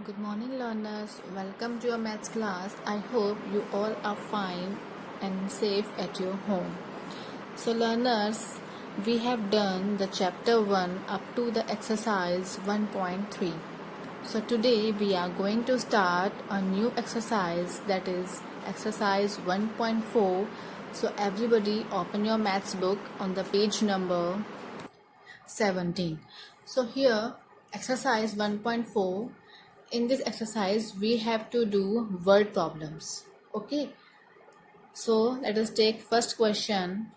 Good morning, learners. Welcome to your maths class. I hope you all are fine and safe at your home. So, learners, we have done the chapter 1 up to the exercise 1.3. So, today we are going to start a new exercise, that is exercise 1.4. So, everybody open your maths book on the page number 17. So here exercise 1.4, in this exercise we have to do word problems. Okay, so let us take first question.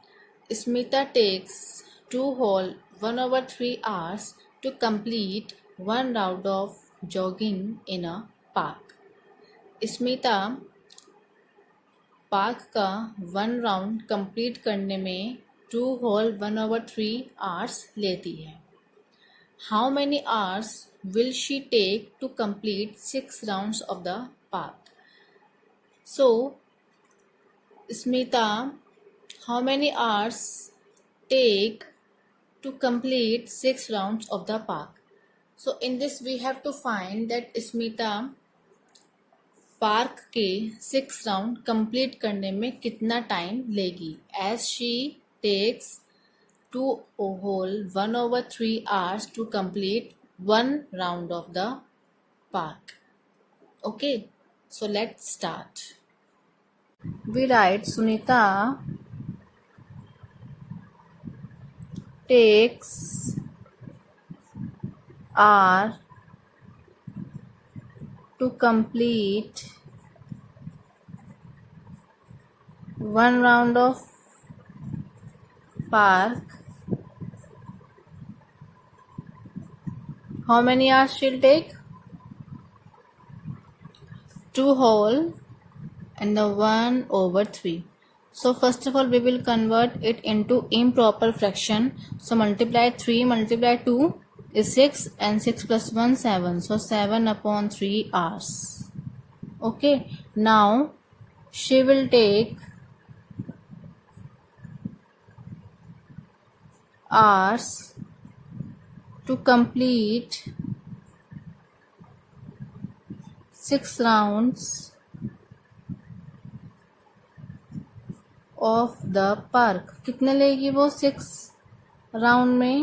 Smita takes 2 whole 1/3 hours to complete one round of jogging in a park. Smita park का 1 round complete करने में 2 whole 1/3 hours लेती है. How many hours will she take to complete 6 rounds of the park? So, Smita, how many hours take to complete 6 rounds of the park? So, in this we have to find that Smita park के 6 round complete करने में कितना time लेगी. As she takes 2 whole 1/3 hours to complete one round of the park. Okay, so let's start. We write Sunita takes hour to complete one round of park. How many hours she'll take? 2 whole and the 1/3. So first of all we will convert it into improper fraction. So multiply 3 multiply 2 is 6 and 6 plus 1 7. So 7/3 hours. Okay, now she will take hours to complete 6 rounds of the park. कितने लेगी वो 6 round में?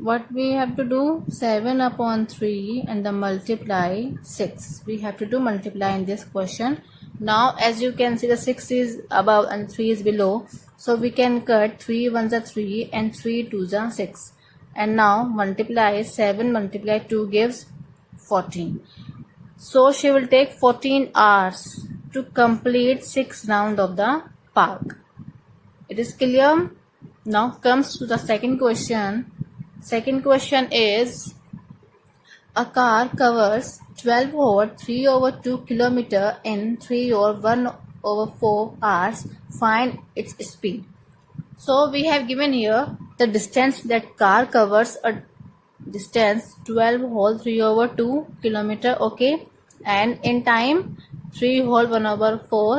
What we have to do? 7/3 and the multiply 6. We have to do multiply in this question. Now as you can see, the 6 is above and 3 is below. So we can cut 3 1s are 3 and 3 2s are 6. And now multiply 7 multiply 2 gives 14. So she will take 14 hours to complete 6 rounds of the park. It is clear? Now comes to the second question. Second question is, a car covers 12 or 3/2 kilometer in 3 or 1/4 hours. Find its speed. So we have given here the distance that car covers, a distance 12 whole 3/2 kilometer. Okay, and in time 3 whole 1/4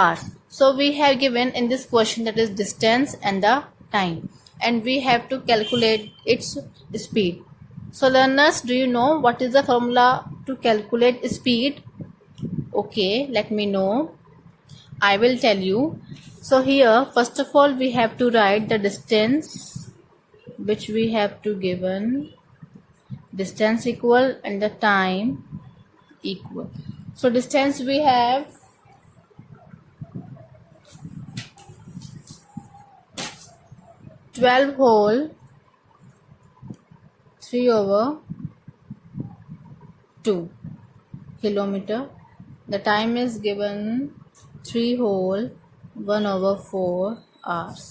hours. So we have given in this question that is distance and the time, and we have to calculate its speed. So learners, do you know what is the formula to calculate speed? Okay, let me know. I will tell you. So here first of all we have to write the distance which we have to given, distance equal and the time equal. So distance we have 12 whole 3/2 kilometer. The time is given 3 whole 1/4 hours.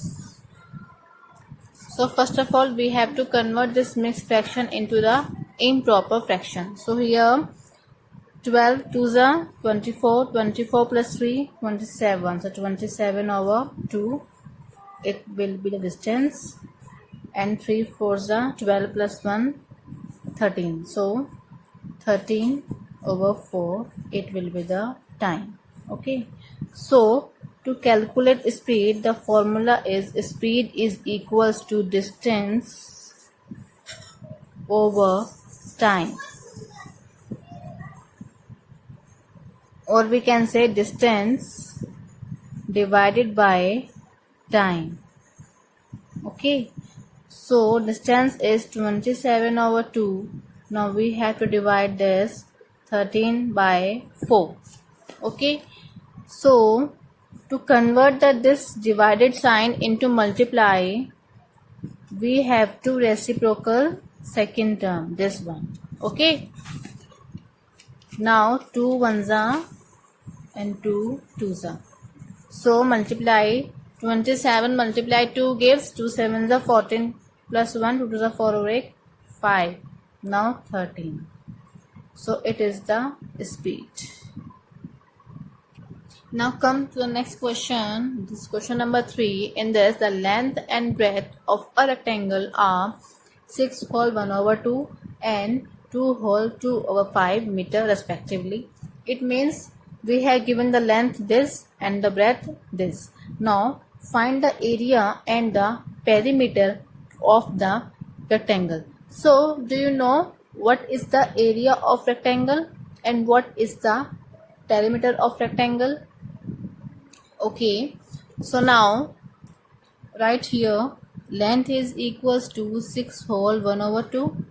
So first of all we have to convert this mixed fraction into the improper fraction. So here 12 2s are 24, 24 plus 3 27. So 27/2 it will be the distance, and 3 4s are 12 plus 1 13. So 13/4 it will be the time. Okay, so to calculate speed, the formula is speed is equals to distance over time, or we can say distance divided by time. Okay, so distance is 27 over 2. Now we have to divide this 13 by 4. Okay, so to convert this divided sign into multiply, we have to reciprocal second term, this one. Okay, now 2 ones are and 2 twos are. So multiply 27 multiply 2 gives 2 sevens are 14 plus 1 2 twos are 4 over 8 5. Now 13. So it is the speed. Now come to the next question. This is question number 3. In this, the length and breadth of a rectangle are 6 whole 1 over 2 and 2 whole 2 over 5 meter respectively. It means we have given the length this and the breadth this. Now find the area and the perimeter of the rectangle. So do you know what is the area of rectangle and what is the perimeter of rectangle? Okay, so now right here length is equals to 6 whole 1 over 2.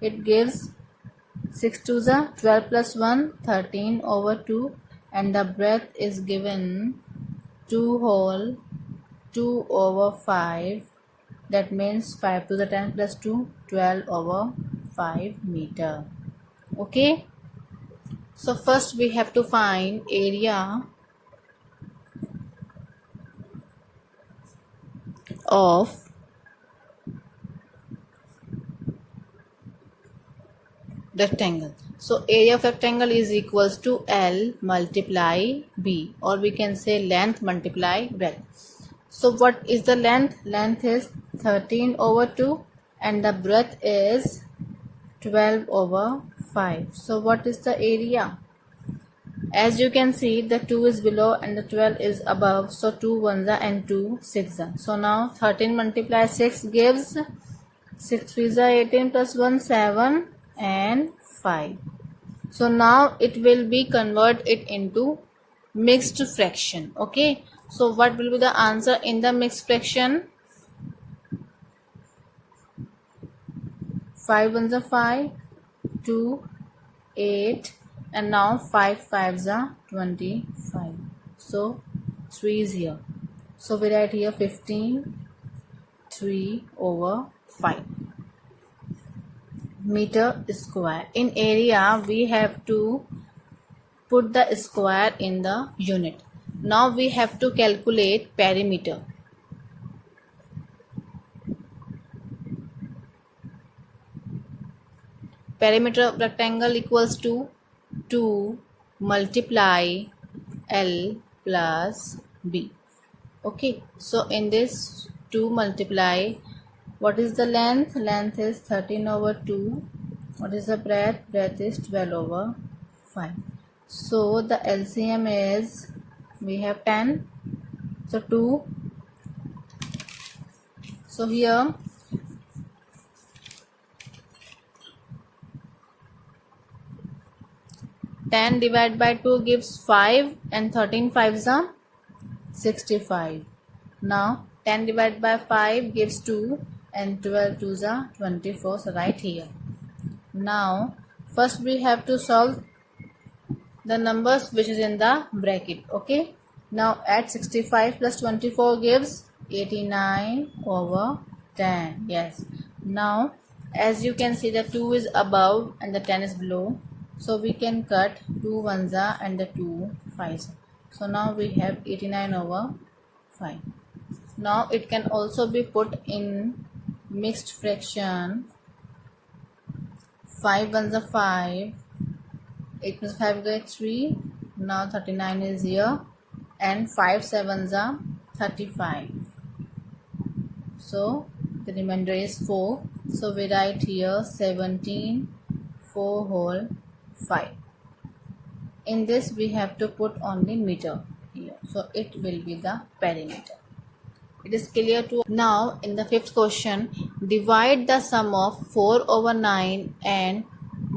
It gives 6 to the 12 plus 1 13 over 2, and the breadth is given 2 whole 2 over 5. That means 5 to the 10 plus 2 12 over 5 meter. Okay, so first we have to find area of rectangle. So area of rectangle is equals to L multiply B, or we can say length multiply breadth. So what is the length? Length is 13 over 2 and the breadth is 12 over 5. So what is the area? As you can see, the 2 is below and the 12 is above. So 2 ones are and 2 6 are. So now 13 multiply 6 gives 6 3s are 18 plus 1 7 and 5. So now it will be convert it into mixed fraction. Okay, so what will be the answer in the mixed fraction? 5 ones are 5, 2, 8, and now 5 5s are 25. So 3 is here. So we write here 15 3 over 5 meter square. In area we have to put the square in the unit. Now we have to calculate perimeter. Perimeter of rectangle equals to 2 multiply L plus B. Okay, so in this 2 multiply, what is the length? Length is 13 over 2. What is the breadth? Breadth is 12 over 5. So the LCM is, we have 10. So 2. So here 10 divided by 2 gives 5 and 13 5s are 65. Now 10 divided by 5 gives 2 and 12 2s are 24. So right here. Now first we have to solve the numbers which is in the bracket. Okay, now add 65 plus 24 gives 89 over 10. Yes, now as you can see the 2 is above and the 10 is below, so we can cut 2 ones are and the 2 5s. So now we have 89 over 5. Now it can also be put in mixed fraction. 5 ones are 5, 8 plus 5 gets 3. Now 39 is here, and 5 7s are 35. So the remainder is 4. So we write here 17 4 whole 5. In this we have to put only meter here, so it will be the perimeter. It is clear to now. In the fifth question, divide the sum of 4 over 9 and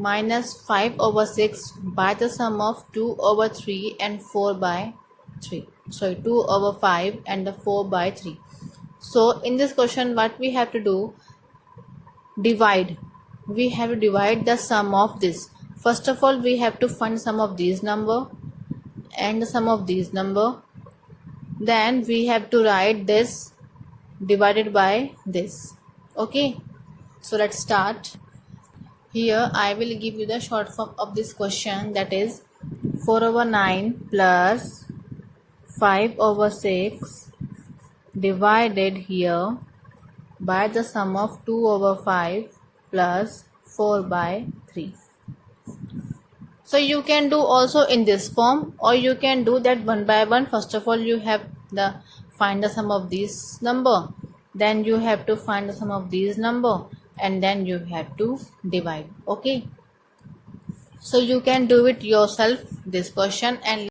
minus 5 over 6 by the sum of 2 over 3 and 4 by 3. Sorry, 2 over 5 and the 4 by 3. So in this question, what we have to do, divide. We have to divide the sum of this. First of all, we have to find sum of these number and the sum of these number. Then we have to write this divided by this. Okay, so let's start. Here I will give you the short form of this question, that is 4 over 9 plus 5 over 6 divided here by the sum of 2 over 5 plus 4 by 3. So you can do also in this form, or you can do that one by one. First of all, you have the find the sum of this number, then you have to find the sum of these number, and then you have to divide. Okay, so you can do it yourself, this question, and